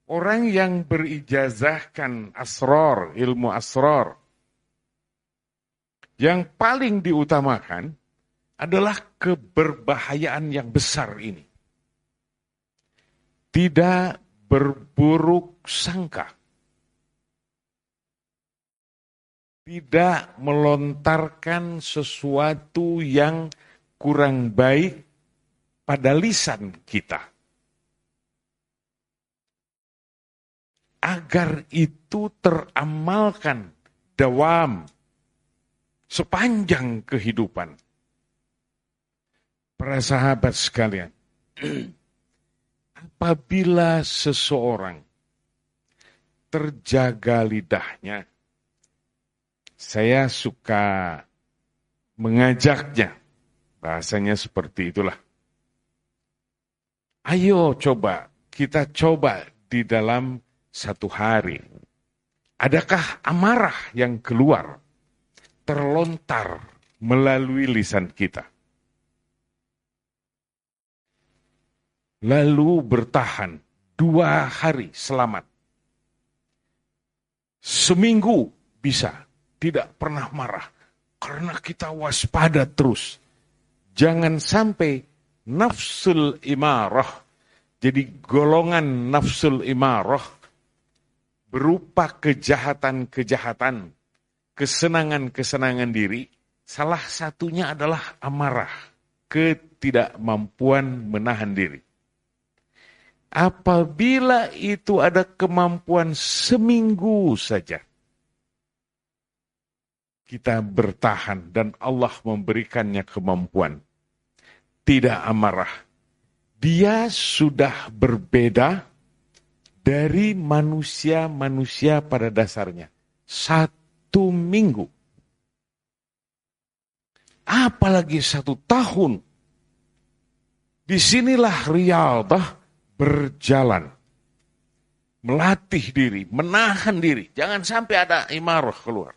Orang yang berijazahkan asror, ilmu asror, yang paling diutamakan adalah keberbahayaan yang besar ini. Tidak berburuk sangka. Tidak melontarkan sesuatu yang kurang baik pada lisan kita. Agar itu teramalkan dawam sepanjang kehidupan. Para sahabat sekalian, apabila seseorang terjaga lidahnya, saya suka mengajaknya, bahasanya seperti itulah. Ayo kita coba di dalam satu hari. Adakah amarah yang keluar, terlontar melalui lisan kita? Lalu bertahan 2 hari selamat. Seminggu bisa tidak pernah marah. Karena kita waspada terus. Jangan sampai nafsul imarah, jadi golongan nafsul imarah berupa kejahatan-kejahatan, kesenangan-kesenangan diri. Salah satunya adalah amarah, ketidakmampuan menahan diri. Apabila itu ada kemampuan seminggu saja, kita bertahan dan Allah memberikannya kemampuan. Tidak amarah. Dia sudah berbeda dari manusia-manusia pada dasarnya. 1 minggu. Apalagi 1 tahun. Disinilah riyadah berjalan. Melatih diri, menahan diri. Jangan sampai ada imarah keluar.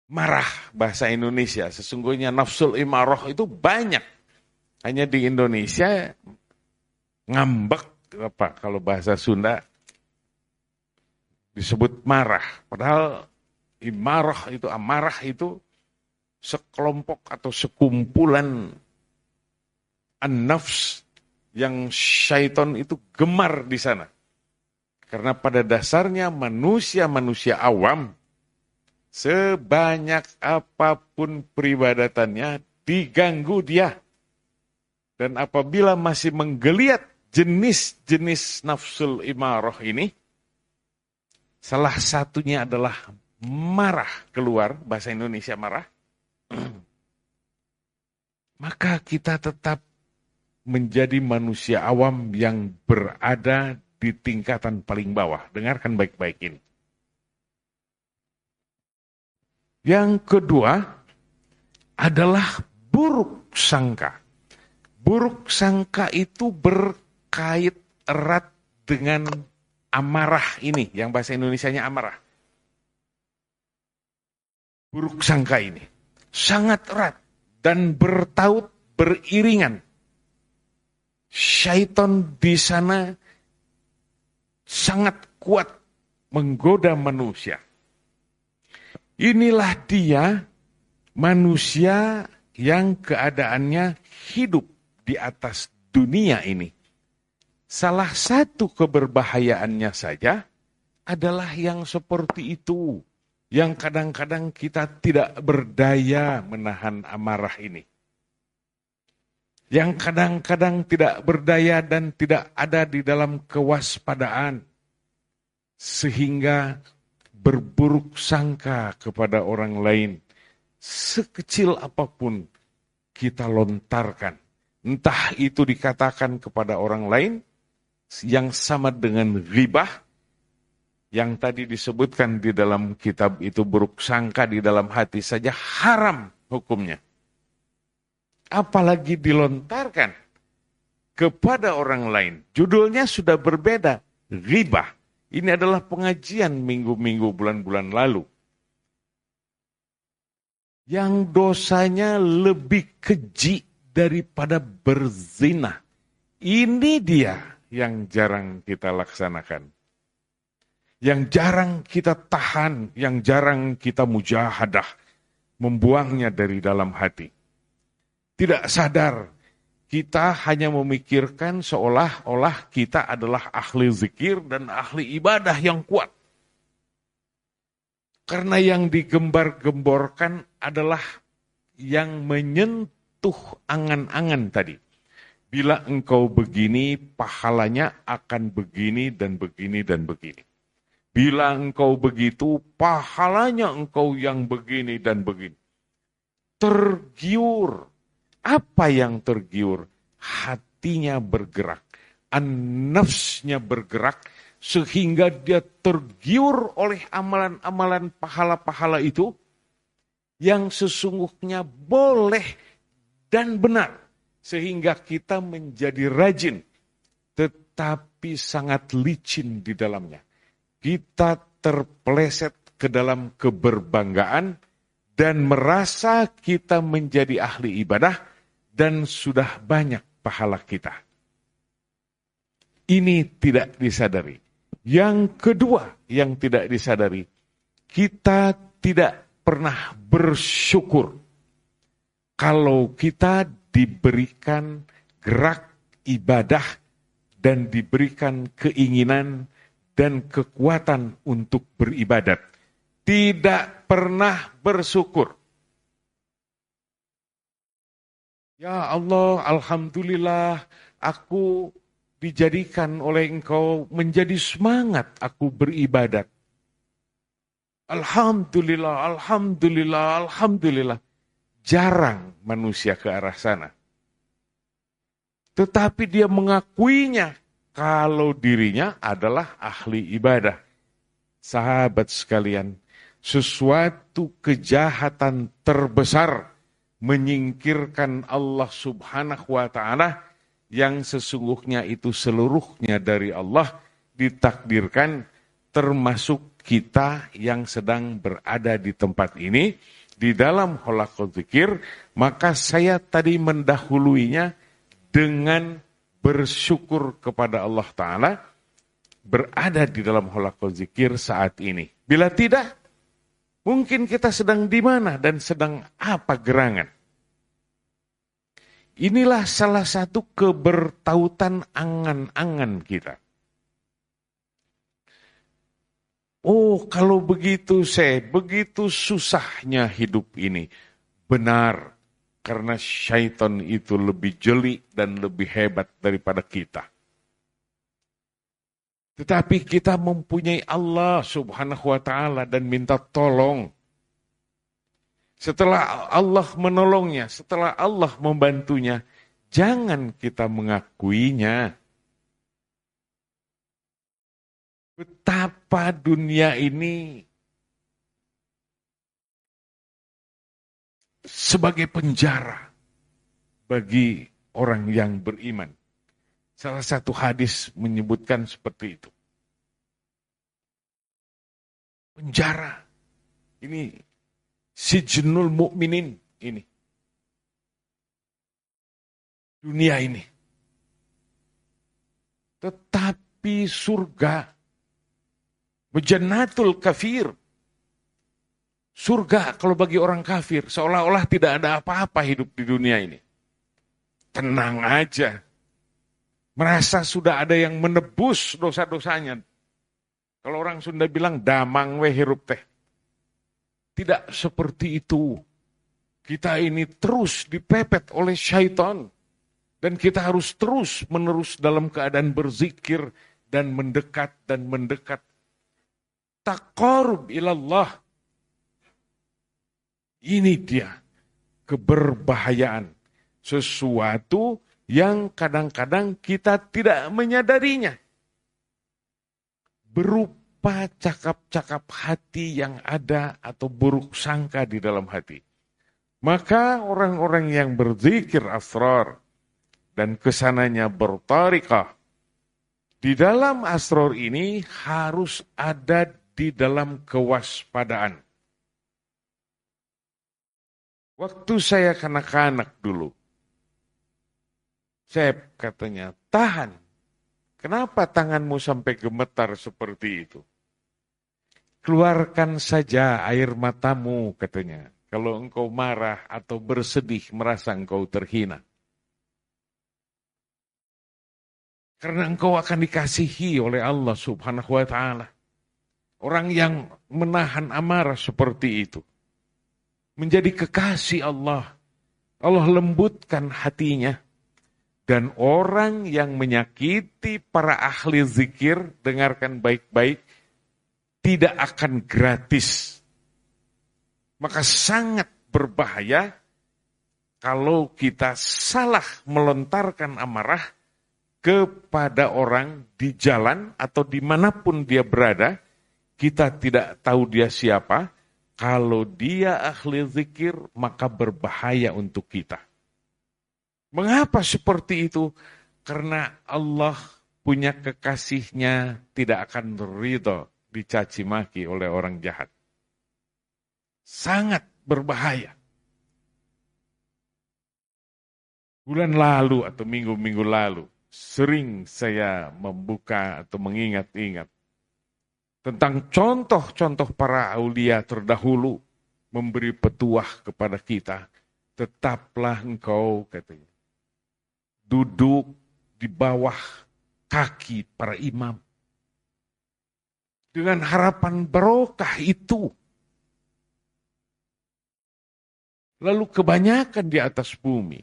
Marah, bahasa Indonesia. Sesungguhnya nafsul imarah itu banyak. Hanya di Indonesia ngambek, kalau bahasa Sunda disebut marah. Padahal amarah itu sekelompok atau sekumpulan an-nafs yang syaitan itu gemar di sana. Karena pada dasarnya manusia awam, sebanyak apapun peribadatannya diganggu dia. Dan apabila masih menggeliat jenis-jenis nafsul imarah ini, salah satunya adalah marah keluar, bahasa Indonesia marah, maka kita tetap menjadi manusia awam yang berada di tingkatan paling bawah. Dengarkan baik-baik ini. Yang kedua adalah buruk sangka. Buruk sangka itu berkait erat dengan amarah ini, yang bahasa Indonesianya amarah. Buruk sangka ini sangat erat dan bertaut beriringan. Syaitan di sana sangat kuat menggoda manusia. Inilah dia manusia yang keadaannya hidup di atas dunia ini. Salah satu keberbahayaannya saja adalah yang seperti itu. Yang kadang-kadang kita tidak berdaya menahan amarah ini. Yang kadang-kadang tidak berdaya dan tidak ada di dalam kewaspadaan. Sehingga berburuk sangka kepada orang lain. Sekecil apapun kita lontarkan. Entah itu dikatakan kepada orang lain yang sama dengan ghibah. Yang tadi disebutkan di dalam kitab itu buruk sangka di dalam hati saja haram hukumnya. Apalagi dilontarkan kepada orang lain. Judulnya sudah berbeda, ghibah. Ini adalah pengajian minggu-minggu, bulan-bulan lalu. Yang dosanya lebih keji daripada berzina. Ini dia yang jarang kita laksanakan. Yang jarang kita tahan, yang jarang kita mujahadah, membuangnya dari dalam hati. Tidak sadar, kita hanya memikirkan seolah-olah kita adalah ahli zikir dan ahli ibadah yang kuat. Karena yang digembar-gemborkan adalah yang menyentuh angan-angan tadi. Bila engkau begini, pahalanya akan begini dan begini dan begini. Bila engkau begitu, pahalanya engkau yang begini dan begini. Tergiur. Apa yang tergiur? Hatinya bergerak. An-nafsnya bergerak. Sehingga dia tergiur oleh amalan-amalan pahala-pahala itu. Yang sesungguhnya boleh dan benar. Sehingga kita menjadi rajin. Tetapi sangat licin di dalamnya. Kita terpeleset ke dalam keberbanggaan dan merasa kita menjadi ahli ibadah dan sudah banyak pahala kita. Ini tidak disadari. Yang kedua yang tidak disadari, kita tidak pernah bersyukur kalau kita diberikan gerak ibadah dan diberikan keinginan dan kekuatan untuk beribadat. Tidak pernah bersyukur. Ya Allah, Alhamdulillah, aku dijadikan oleh Engkau menjadi semangat aku beribadat. Alhamdulillah, Alhamdulillah, Alhamdulillah. Jarang manusia ke arah sana. Tetapi dia mengakuinya kalau dirinya adalah ahli ibadah. Sahabat sekalian, sesuatu kejahatan terbesar menyingkirkan Allah Subhanahu wa Ta'ala yang sesungguhnya itu seluruhnya dari Allah ditakdirkan, termasuk kita yang sedang berada di tempat ini di dalam halaqah zikir. Maka saya tadi mendahuluinya dengan bersyukur kepada Allah Ta'ala berada di dalam halaqah zikir saat ini. Bila tidak, mungkin kita sedang di mana dan sedang apa gerangan. Inilah salah satu kebertautan angan-angan kita. Oh, kalau begitu begitu susahnya hidup ini. Benar. Karena syaitan itu lebih jeli dan lebih hebat daripada kita. Tetapi kita mempunyai Allah Subhanahu wa Ta'ala dan minta tolong. Setelah Allah menolongnya, setelah Allah membantunya, jangan kita mengakuinya. Betapa dunia ini sebagai penjara bagi orang yang beriman. Salah satu hadis menyebutkan seperti itu. Penjara. Ini sijnul mukminin ini. Dunia ini. Tetapi surga, Jannatul kafir. Surga kalau bagi orang kafir, seolah-olah tidak ada apa-apa hidup di dunia ini. Tenang aja. Merasa sudah ada yang menebus dosa-dosanya. Kalau orang Sunda bilang, damang we hirup teh. Tidak seperti itu. Kita ini terus dipepet oleh syaitan. Dan kita harus terus-menerus dalam keadaan berzikir dan mendekat dan mendekat. Taqarrub ilallah. Ini dia keberbahayaan. Sesuatu yang kadang-kadang kita tidak menyadarinya. Berupa cakap-cakap hati yang ada atau buruk sangka di dalam hati. Maka orang-orang yang berzikir asrar dan kesananya bertarikah, di dalam asrar ini harus ada di dalam kewaspadaan. Waktu saya kanak-kanak dulu, Sep, katanya, tahan. Kenapa tanganmu sampai gemetar seperti itu? Keluarkan saja air matamu, katanya. Kalau engkau marah atau bersedih, merasa engkau terhina. Karena engkau akan dikasihi oleh Allah Subhanahu wa ta'ala. Orang yang menahan amarah seperti itu menjadi kekasih Allah. Allah lembutkan hatinya. Dan orang yang menyakiti para ahli zikir, dengarkan baik-baik, tidak akan gratis. Maka sangat berbahaya kalau kita salah melontarkan amarah kepada orang di jalan atau dimanapun dia berada. Kita tidak tahu dia siapa. Kalau dia ahli zikir, maka berbahaya untuk kita. Mengapa seperti itu? Karena Allah punya kekasihnya tidak akan ridho dicaci maki oleh orang jahat. Sangat berbahaya. Bulan lalu atau minggu-minggu lalu, sering saya membuka atau mengingat-ingat tentang contoh-contoh para aulia terdahulu memberi petuah kepada kita. Tetaplah engkau, katanya, duduk di bawah kaki para imam. Dengan harapan barokah itu. Lalu kebanyakan di atas bumi.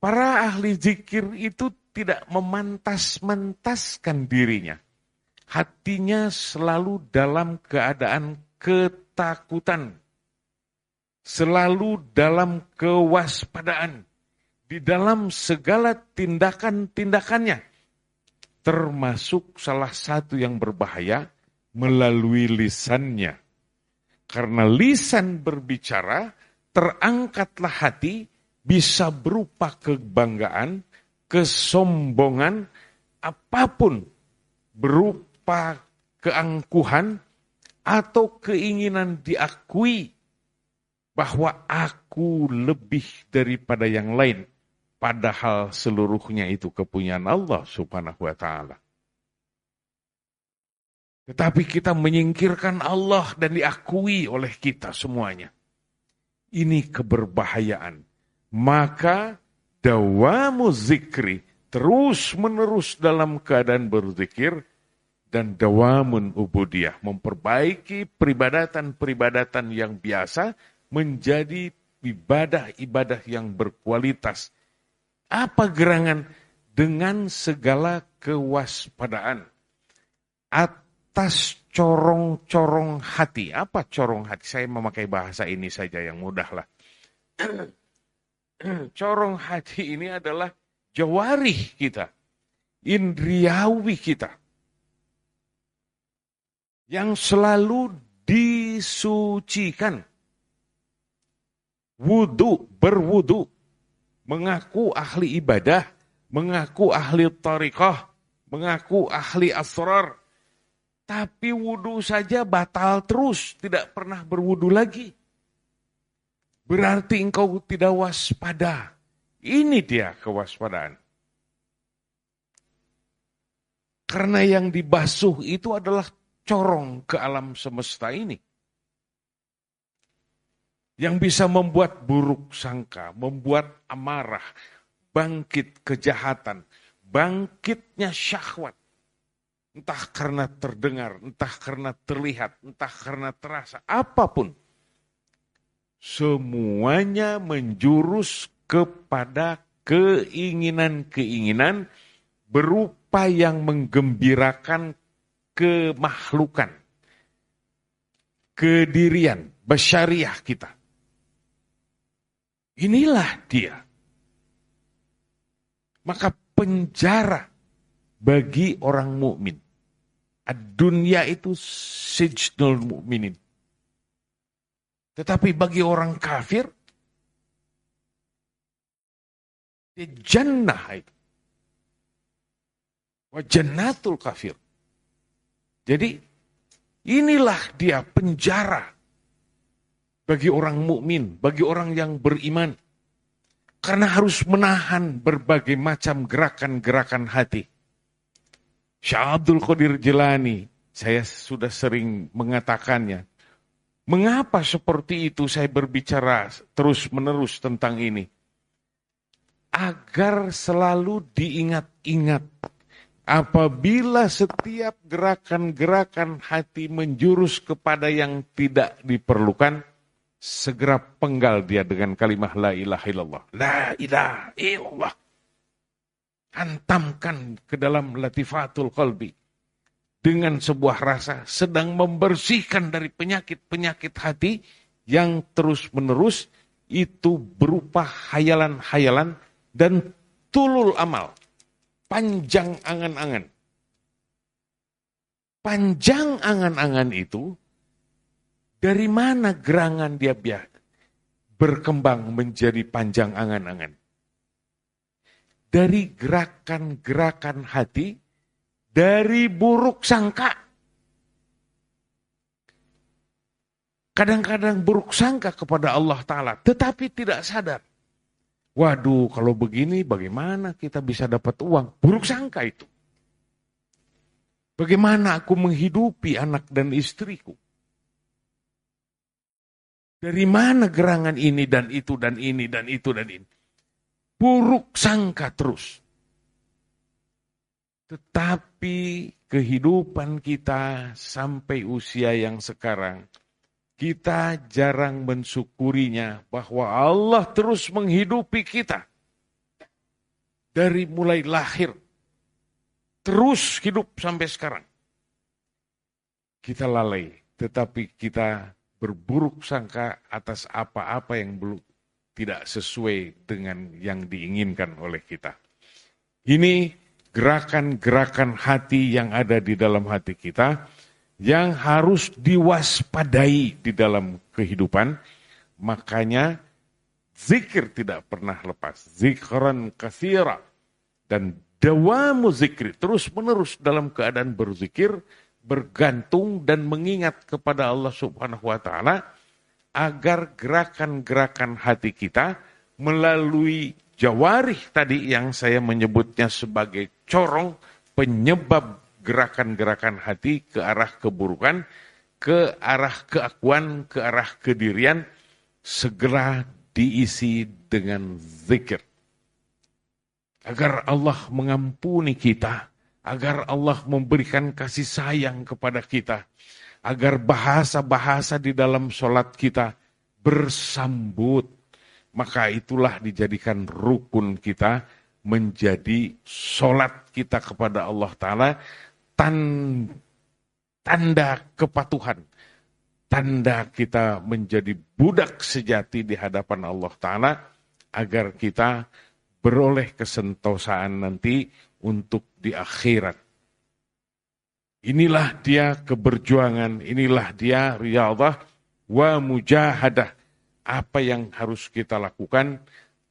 Para ahli zikir itu tidak memantas-mantaskan dirinya. Hatinya selalu dalam keadaan ketakutan. Selalu dalam kewaspadaan. Di dalam segala tindakan-tindakannya. Termasuk salah satu yang berbahaya melalui lisannya. Karena lisan berbicara, terangkatlah hati, bisa berupa kebanggaan, kesombongan, apapun, berupa keangkuhan, atau keinginan diakui bahwa aku lebih daripada yang lain. Padahal seluruhnya itu kepunyaan Allah Subhanahu wa ta'ala. Tetapi kita menyingkirkan Allah dan diakui oleh kita semuanya. Ini keberbahayaan. Maka dawamu zikri, terus menerus dalam keadaan berzikir, dan dawamun ubudiyah, memperbaiki peribadatan-peribadatan yang biasa menjadi ibadah-ibadah yang berkualitas. Apa gerangan? Dengan segala kewaspadaan atas corong-corong hati. Apa corong hati? Saya memakai bahasa ini saja yang mudah lah. Corong hati ini adalah jawarih kita, indriawi kita, yang selalu disucikan. Berwudu, mengaku ahli ibadah, mengaku ahli tariqah, mengaku ahli asrar. Tapi wudu saja batal terus, tidak pernah berwudu lagi. Berarti engkau tidak waspada. Ini dia kewaspadaan. Karena yang dibasuh itu adalah corong ke alam semesta ini. Yang bisa membuat buruk sangka, membuat amarah, bangkit kejahatan, bangkitnya syahwat. Entah karena terdengar, entah karena terlihat, entah karena terasa, apapun. Semuanya menjurus kepada keinginan-keinginan berupa yang menggembirakan kemahlukan, kedirian, basyariah kita. Inilah dia. Maka penjara bagi orang mukmin. Dunia itu sijnul mukminin. Tetapi bagi orang kafir, jannah itu. Wa jannatul kafir. Jadi inilah dia penjara bagi orang mukmin, bagi orang yang beriman. Karena harus menahan berbagai macam gerakan-gerakan hati. Syekh Abdul Qadir Jilani, saya sudah sering mengatakannya. Mengapa seperti itu saya berbicara terus-menerus tentang ini? Agar selalu diingat-ingat. Apabila setiap gerakan-gerakan hati menjurus kepada yang tidak diperlukan, segera penggal dia dengan kalimah la ilaha illallah. La ilaha illallah. Hantamkan ke dalam latifatul qalbi. Dengan sebuah rasa sedang membersihkan dari penyakit-penyakit hati yang terus-menerus itu berupa hayalan-hayalan dan tulul amal. Panjang angan-angan. Panjang angan-angan itu, dari mana gerangan dia berkembang menjadi panjang angan-angan? Dari gerakan-gerakan hati, dari buruk sangka. Kadang-kadang buruk sangka kepada Allah Ta'ala, tetapi tidak sadar. Waduh, kalau begini bagaimana kita bisa dapat uang? Buruk sangka itu. Bagaimana aku menghidupi anak dan istriku? Dari mana gerangan ini dan itu dan ini dan itu dan ini? Buruk sangka terus. Tetapi kehidupan kita sampai usia yang sekarang, kita jarang mensyukurinya bahwa Allah terus menghidupi kita. Dari mulai lahir, terus hidup sampai sekarang. Kita lalai, tetapi kita berburuk sangka atas apa-apa yang belum tidak sesuai dengan yang diinginkan oleh kita. Ini gerakan-gerakan hati yang ada di dalam hati kita, yang harus diwaspadai di dalam kehidupan. Makanya zikir tidak pernah lepas. Zikran katsira. Dan dawamu zikri. Terus menerus dalam keadaan berzikir, bergantung dan mengingat kepada Allah Subhanahu wa Ta'ala, agar gerakan-gerakan hati kita melalui jawarih tadi yang saya menyebutnya sebagai corong penyebab gerakan-gerakan hati ke arah keburukan, ke arah keakuan, ke arah kedirian, segera diisi dengan zikir. Agar Allah mengampuni kita, agar Allah memberikan kasih sayang kepada kita, agar bahasa-bahasa di dalam sholat kita bersambut. Maka itulah dijadikan rukun kita, menjadi sholat kita kepada Allah Ta'ala, tanda kepatuhan, tanda kita menjadi budak sejati di hadapan Allah Ta'ala, agar kita beroleh kesentosaan nanti untuk di akhirat. Inilah dia keberjuangan, inilah dia riyadhah wa mujahadah. Apa yang harus kita lakukan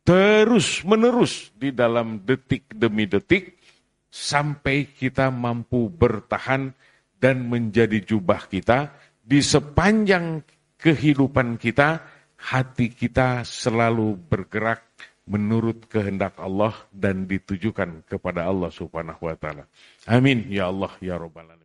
terus menerus di dalam detik demi detik, sampai kita mampu bertahan dan menjadi jubah kita. Di sepanjang kehidupan kita, hati kita selalu bergerak menurut kehendak Allah dan ditujukan kepada Allah Subhanahu wa Ta'ala. Amin ya Allah ya Rabbal alamin.